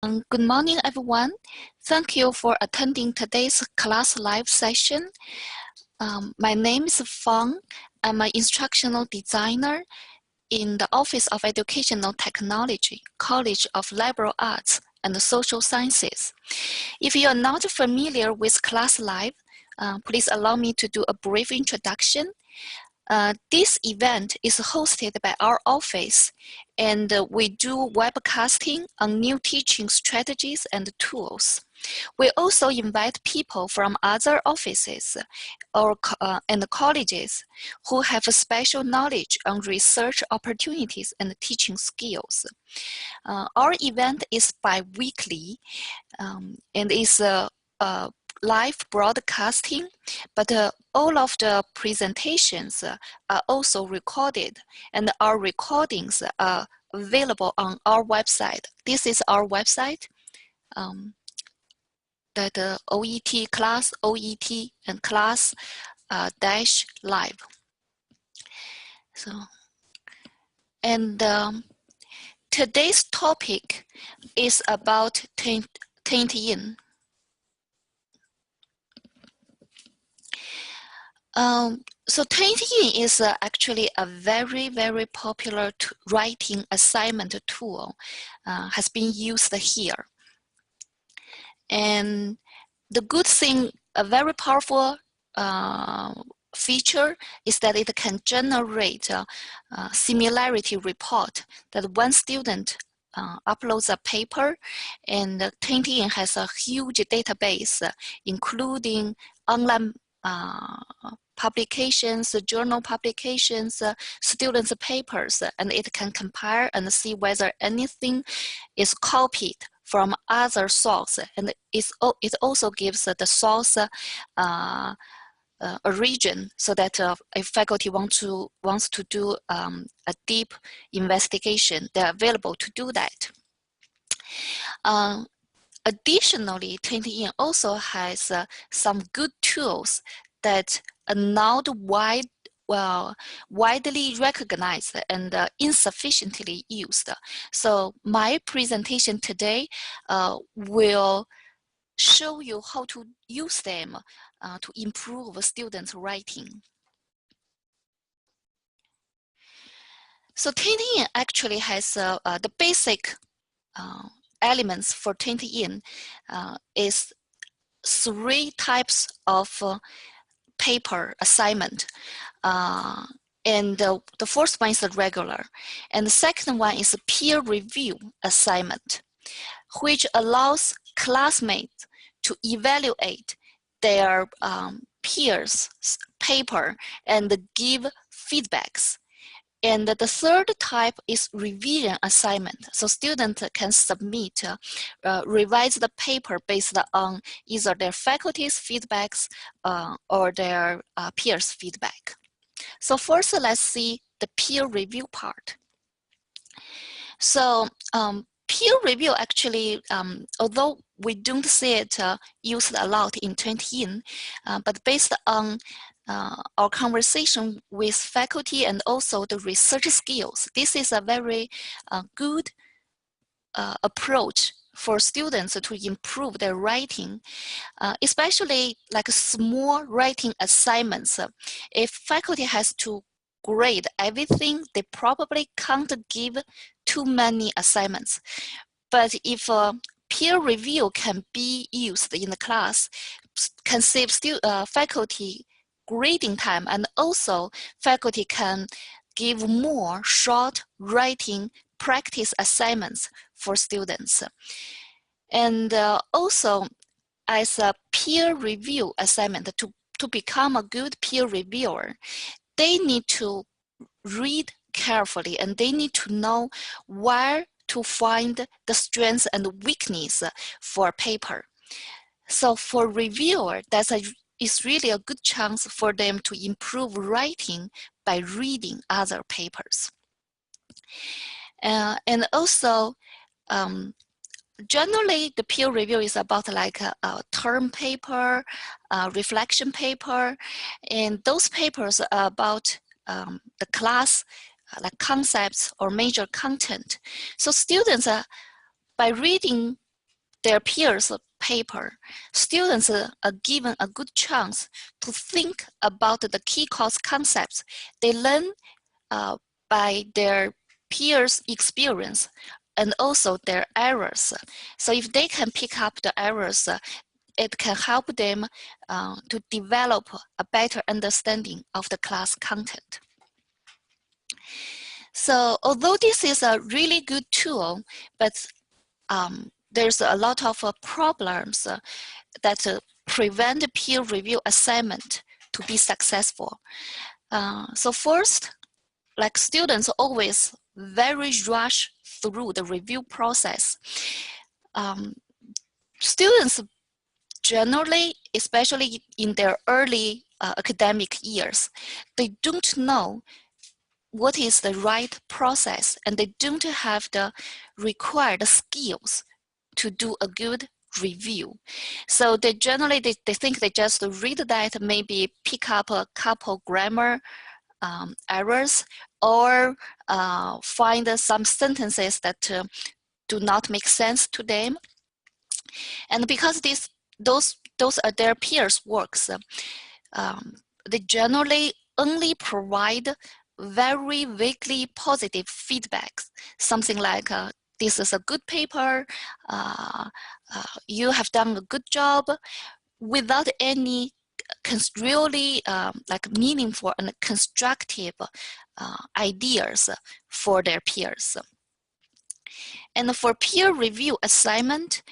Good morning, everyone. Thank you for attending today's class live session. My name is Fang. I'm an instructional designer in the Office of Educational Technology, College of Liberal Arts and Social Sciences. If you are not familiar with class live, please allow me to do a brief introduction. This event is hosted by our office, and we do webcasting on new teaching strategies and tools. We also invite people from other offices and colleges who have special knowledge on research opportunities and teaching skills. Our event is bi-weekly and is live broadcasting, but all of the presentations are also recorded, and our recordings are available on our website. This is our website, that OET class, OET, and class dash live. So, and today's topic is about Turnitin. So Turnitin is actually a very, very popular writing assignment tool, has been used here. And the good thing, a very powerful feature is that it can generate a similarity report, that one student uploads a paper, and Turnitin has a huge database, including online publications, journal publications, students' papers, and it can compare and see whether anything is copied from other source, and it also gives the source a region, so that if faculty wants to do a deep investigation, they're available to do that. Additionally, Turnitin also has some good tools that are not widely recognized and insufficiently used. So my presentation today will show you how to use them to improve students' writing. So Turnitin actually has the basic elements for Turnitin is 3 types of paper assignment. And the first one is the regular. And the second one is a peer review assignment, which allows classmates to evaluate their peers' paper and give feedbacks. And the third type is revision assignment. So students can submit, revise the paper based on either their faculty's feedbacks or their peers' feedback. So first, let's see the peer review part. So peer review actually, although we don't see it used a lot in Turnitin, but based on our conversation with faculty and also the research skills, this is a very good approach for students to improve their writing, especially like small writing assignments. If faculty has to grade everything, they probably can't give too many assignments. But if peer review can be used in the class, can save faculty grading time, and also faculty can give more short writing practice assignments for students. And also, as a peer review assignment, to become a good peer reviewer, they need to read carefully, and they need to know where to find the strengths and weakness for a paper. So for reviewer, it's really a good chance for them to improve writing by reading other papers. And also, generally, the peer review is about like a term paper, reflection paper, and those papers are about the class, like concepts or major content. So students, by reading their peers' paper, students are given a good chance to think about the key course concepts they learn by their peers' experience and also their errors. So if they can pick up the errors, it can help them to develop a better understanding of the class content. So although this is a really good tool, but there's a lot of problems that prevent peer review assignment to be successful. So first, like students always very rush through the review process. Students generally, especially in their early academic years, they don't know what is the right process, and they don't have the required skills to do a good review. So they generally, they think they just read that, maybe pick up a couple grammar errors, or find some sentences that do not make sense to them. And because those are their peers' works, they generally only provide very vaguely positive feedbacks, something like this is a good paper, you have done a good job, without any really like meaningful and constructive ideas for their peers. And for peer review assignment,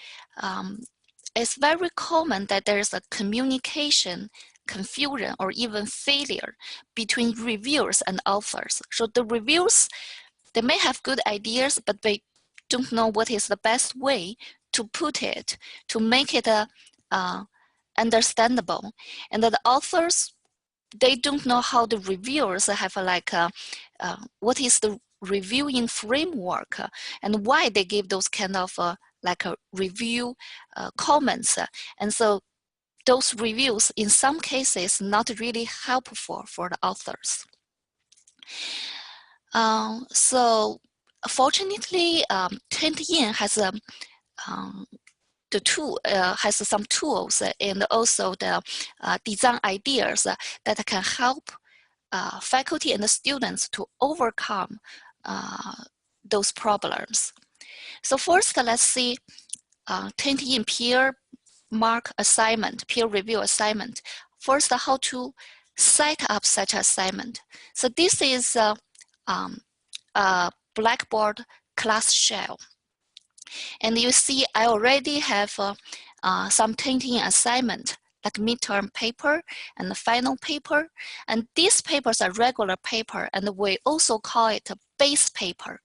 it's very common that there's a communication confusion or even failure between reviewers and authors. So the reviewers, they may have good ideas, but they don't know what is the best way to put it, to make it understandable. And the authors, they don't know how the reviewers have like, what is the reviewing framework and why they give those kind of like a review comments. And so those reviews, in some cases, not really helpful for the authors. So fortunately, Turnitin has the tool has some tools and also the design ideas that can help faculty and the students to overcome those problems. So first, let's see Turnitin peer mark assignment, peer review assignment. First, how to set up such assignment. So this is a Blackboard class shell. And you see I already have some Turnitin assignment, like midterm paper and the final paper. And these papers are regular paper, and we also call it a base paper.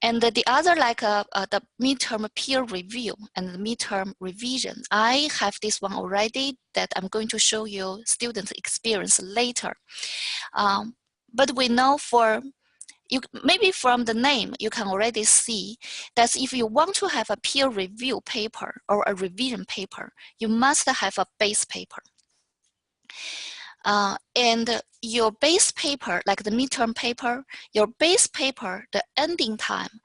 And the other, like the midterm peer review and the midterm revision, I have this one already that I'm going to show you student experience later. But we know maybe from the name, you can already see that if you want to have a peer review paper or a revision paper, you must have a base paper. And your base paper, like the midterm paper, your base paper, the ending time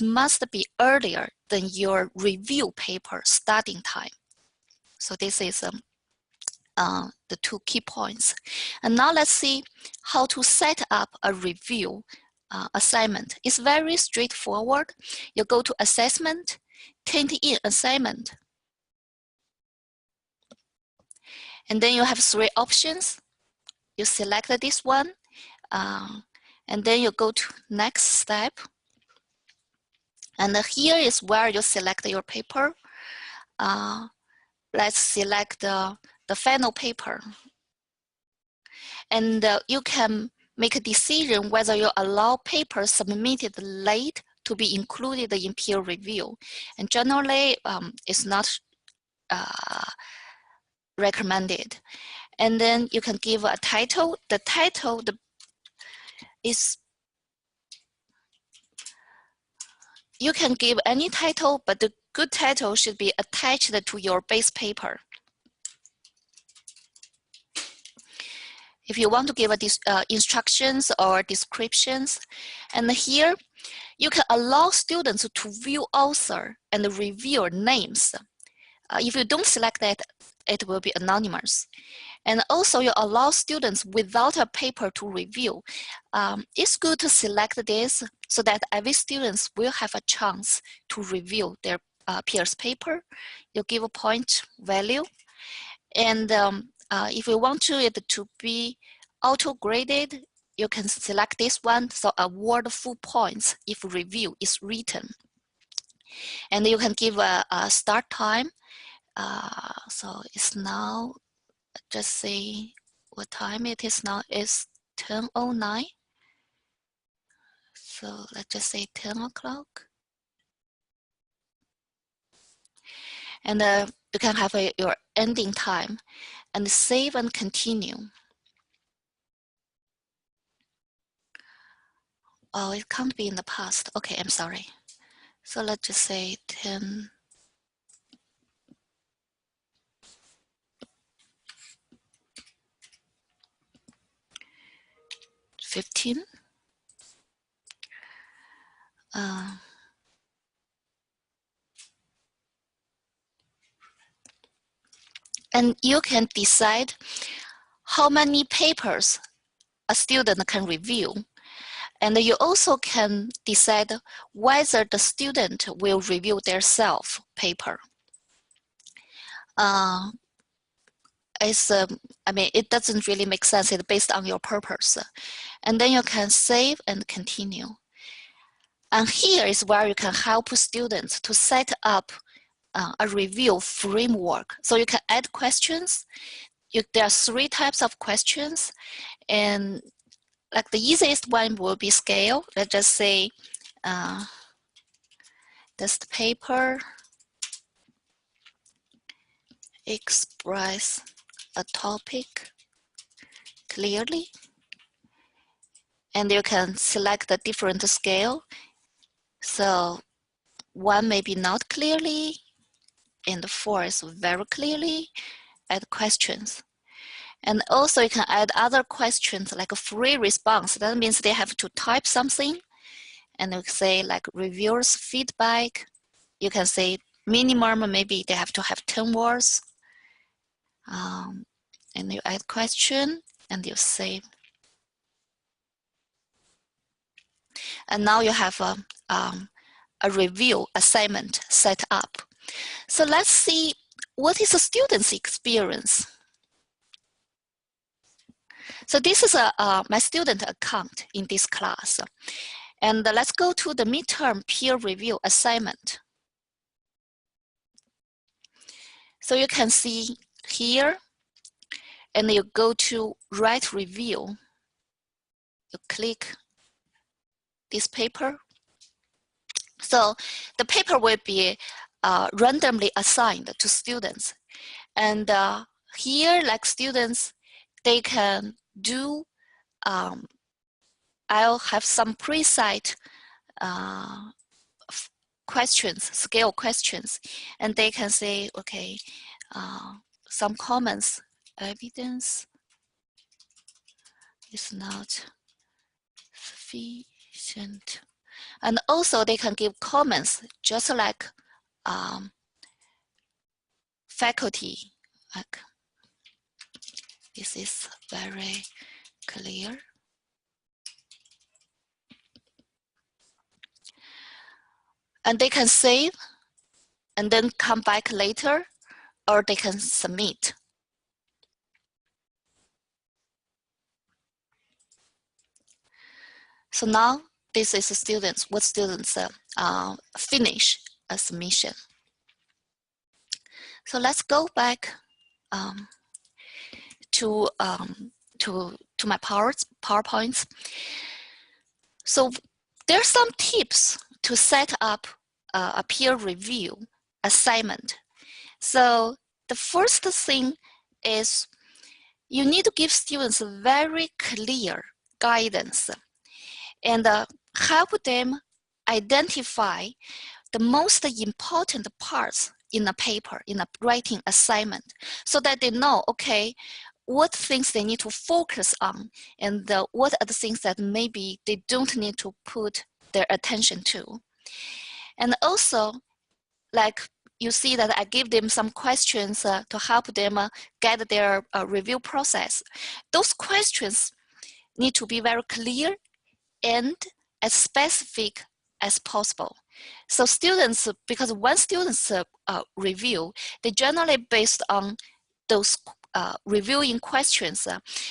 must be earlier than your review paper starting time. So this is the two key points. And now let's see how to set up a review assignment. It's very straightforward. You go to assessment, Turnitin assignment. And then you have three options. You select this one, and then you go to next step. And here is where you select your paper. Let's select the final paper. And you can make a decision whether you allow papers submitted late to be included in peer review. And generally, it's not recommended. And then you can give a title. The title is, you can give any title, but the good title should be attached to your base paper. If you want to give instructions or descriptions, and here you can allow students to view author and reviewer names. If you don't select that, it will be anonymous. And also you allow students without a paper to review. It's good to select this so that every student will have a chance to review their peers' paper. You give a point value. And if you want it to be auto-graded, you can select this one, so award full points if review is written. And you can give a start time. So it's now, just say what time it is now. It's 10:09. So let's just say 10 o'clock. And you can have your ending time and save and continue. Oh, it can't be in the past. Okay, I'm sorry. So let's just say 10. $15. And you can decide how many papers a student can review. And you also can decide whether the student will review their self paper. I mean, it doesn't really make sense. It's based on your purpose. And then you can save and continue. And here is where you can help students to set up a review framework. So you can add questions. There are 3 types of questions. And like the easiest one will be scale. Let's just say, does the paper express a topic clearly? And you can select a different scale. So 1 maybe not clearly, and 4 is very clearly. Add questions. And also you can add other questions like a free response. That means they have to type something. And you say like reviewers feedback. You can say minimum, maybe they have to have 10 words. And you add question and you save. And now you have a review assignment set up. So let's see what is the student's experience. So this is my student account in this class. And let's go to the midterm peer review assignment. So you can see here, and you go to write review. You click this paper. So the paper will be randomly assigned to students. And here, like students, they can do, I'll have some preset questions, scale questions, and they can say, okay, some comments, evidence is not sufficient. And also they can give comments just like faculty, like this is very clear. And they can save and then come back later, or they can submit. So now this is what students finish a submission. So let's go back to my PowerPoints. So there are some tips to set up a peer review assignment. So the first thing is you need to give students very clear guidance and help them identify the most important parts in a paper, in a writing assignment, so that they know, okay, what things they need to focus on and what are the things that maybe they don't need to put their attention to. And also, like you see that I give them some questions to help them get their review process. Those questions need to be very clear and as specific as possible. So students, because when students review, they generally based on those reviewing questions,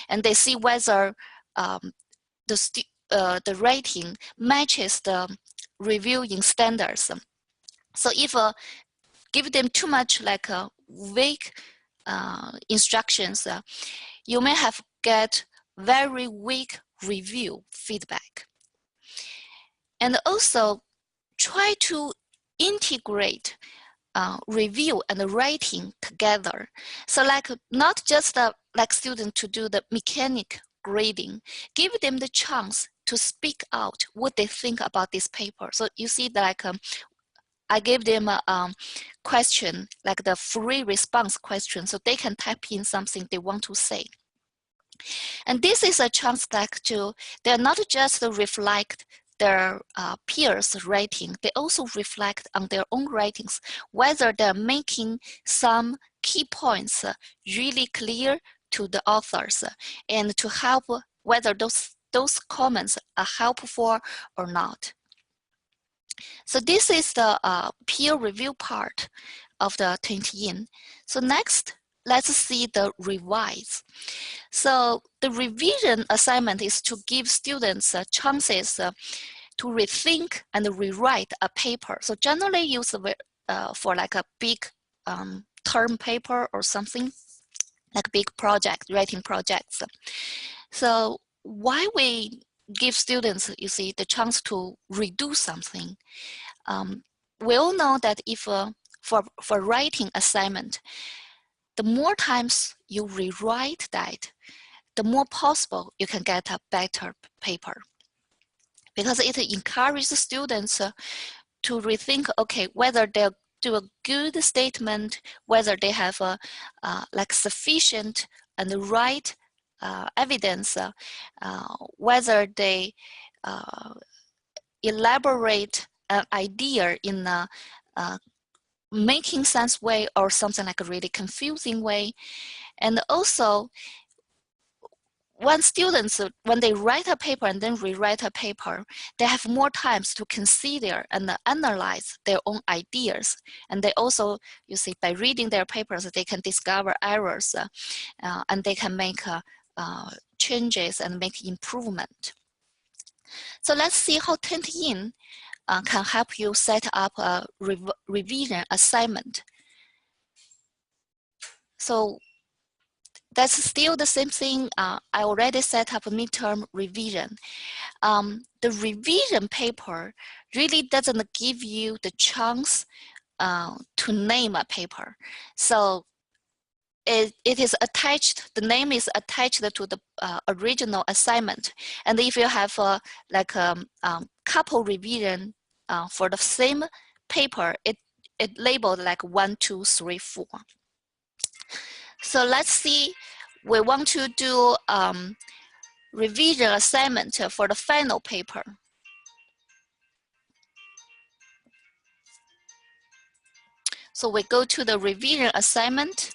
and they see whether the rating matches the reviewing standards. So if give them too much like vague instructions, you may have get very weak review feedback. And also try to integrate review and writing together. So like not just like student to do the mechanic grading, give them the chance to speak out what they think about this paper. So you see that like I gave them a question, like the free response question, so they can type in something they want to say. And this is a chance like they're not just reflect their peers' rating, they also reflect on their own writings, whether they're making some key points really clear to the authors, and to help whether those comments are helpful or not. So this is the peer review part of the Turnitin. So next, let's see the revise. So the revision assignment is to give students chances to rethink and rewrite a paper. So generally used for like a big term paper or something, like big project, writing projects. So why we give students, you see, the chance to redo something? We all know that if for writing assignment, the more times you rewrite that, the more possible you can get a better paper, because it encourages students to rethink, okay, whether they'll do a good statement, whether they have like sufficient and right evidence, whether they elaborate an idea in a making sense way or something like a really confusing way. And also, when students, when they write a paper and then rewrite a paper, they have more times to consider and analyze their own ideas. And they also, you see, by reading their papers, they can discover errors and they can make changes and make improvement. So let's see how Turnitin can help you set up a revision assignment. So that's still the same thing. I already set up a midterm revision. The revision paper really doesn't give you the chance to name a paper. So it is attached, the name is attached to the original assignment. And if you have like a couple revision for the same paper, it labeled like 1, 2, 3, 4. So let's see, we want to do revision assignment for the final paper. So we go to the revision assignment.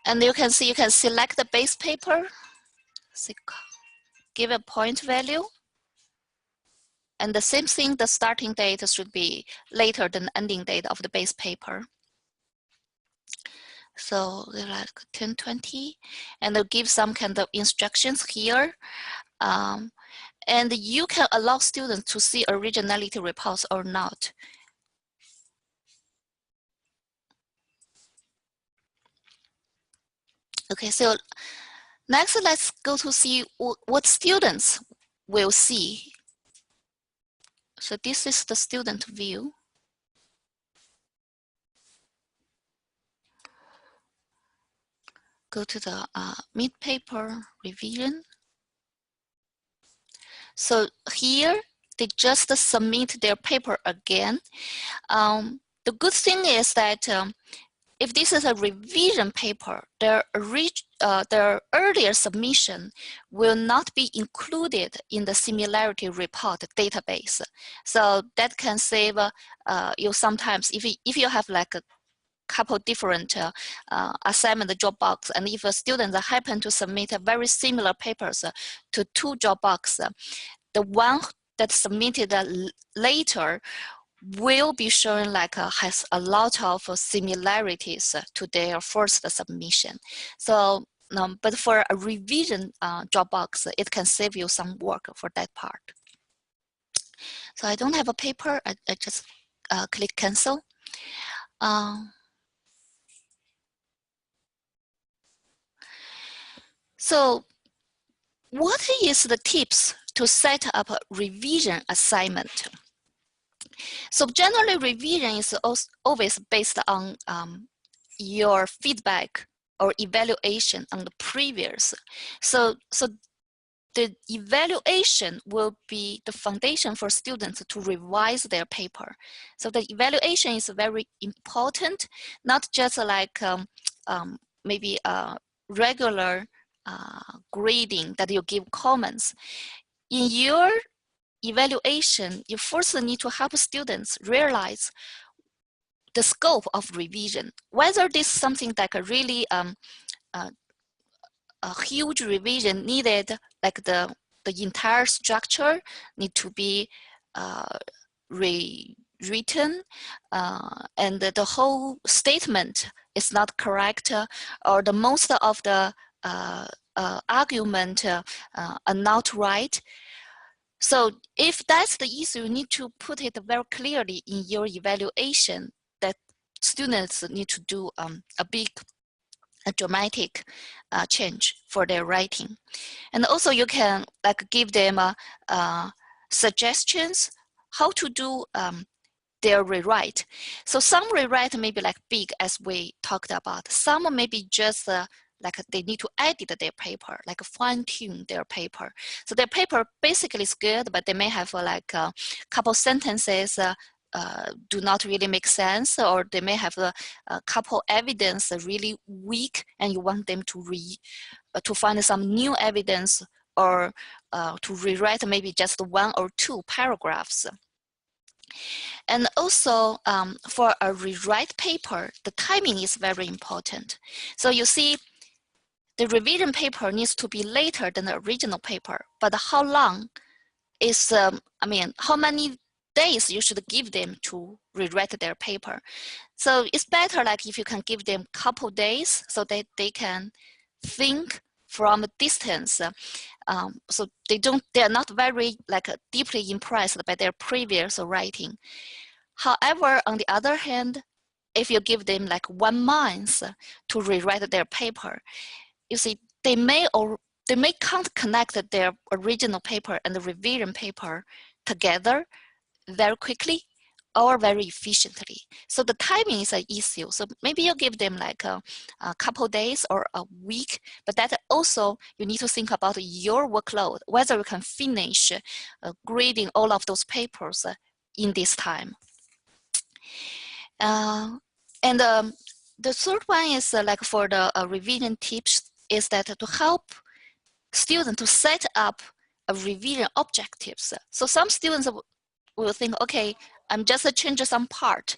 And you can see, you can select the base paper, give a point value. And the same thing, the starting date should be later than the ending date of the base paper. So like 1020, and they'll give some kind of instructions here. And you can allow students to see originality reports or not. Okay, so next let's go to see what students will see. So this is the student view. Go to the mid-paper revision. So here, they just submit their paper again. The good thing is that if this is a revision paper, their earlier submission will not be included in the similarity report database. So that can save you sometimes, if you have like a couple different assignment Dropbox, and if a student happen to submit a very similar papers to two Dropbox, the one that submitted later will be showing like has a lot of similarities to their first submission. So, but for a revision Dropbox, it can save you some work for that part. So I don't have a paper. I just click cancel. So what is the tips to set up a revision assignment? So generally revision is always based on your feedback or evaluation on the previous. So the evaluation will be the foundation for students to revise their paper. So the evaluation is very important, not just like maybe a regular grading that you give comments. In your evaluation, you first need to help students realize the scope of revision, whether this is something like a really a huge revision needed, like the entire structure need to be rewritten, and the whole statement is not correct, or the most of the argument are not right. So if that's the issue, you need to put it very clearly in your evaluation that students need to do a dramatic change for their writing. And also you can like give them suggestions how to do their rewrite. So some rewrite may be like big, as we talked about. Some may be just like they need to edit their paper, like fine tune their paper. So their paper basically is good, but they may have like a couple sentences do not really make sense, or they may have a couple evidence really weak, and you want them to find some new evidence, or to rewrite maybe just one or two paragraphs. And also for a rewrite paper, the timing is very important. So you see, the revision paper needs to be later than the original paper, but how long is, I mean, how many days you should give them to rewrite their paper. So it's better like if you can give them a couple days so that they can think from a distance. So they're not very like deeply impressed by their previous writing. However, on the other hand, if you give them like 1 month to rewrite their paper, you see, they can't connect their original paper and the revision paper together very quickly or very efficiently. So the timing is an issue. So maybe you give them like a couple days or a week, but that also you need to think about your workload, whether you can finish grading all of those papers in this time. And the third one is like for the revision tips is that to help students to set up a revision objectives. So some students will think, okay, I'm just changing some part,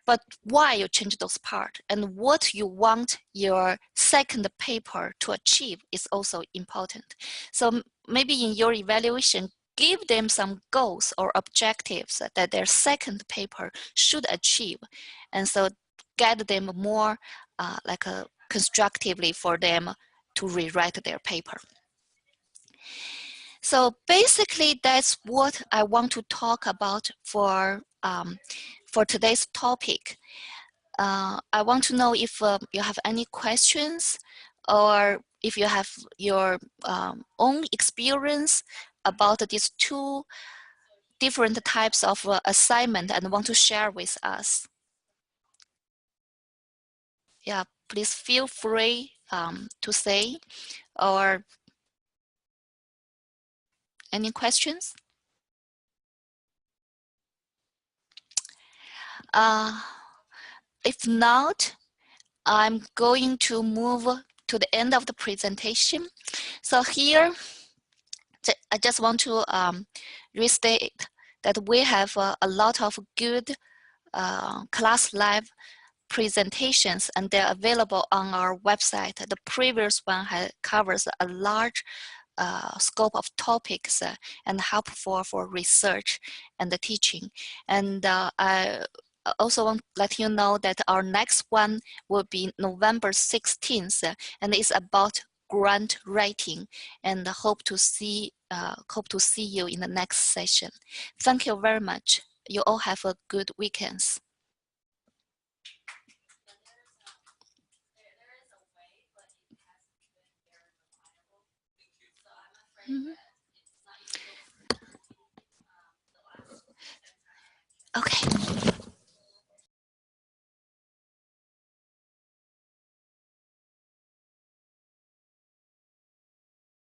but why you change those parts and what you want your second paper to achieve is also important. So maybe in your evaluation, give them some goals or objectives that their second paper should achieve. And so get them more constructively for them to rewrite their paper. So basically, that's what I want to talk about for today's topic. I want to know if you have any questions, or if you have your own experience about these two different types of assignment and want to share with us. Yeah, please feel free to say, or any questions? If not, I'm going to move to the end of the presentation. So here, I just want to restate that we have a lot of good class live presentations, and they're available on our website. The previous one covers a large scope of topics and helpful for research and the teaching. And I also want to let you know that our next one will be November 16th, and it's about grant writing, and hope to see you in the next session. Thank you very much. You all have a good weekends. Mm-hmm.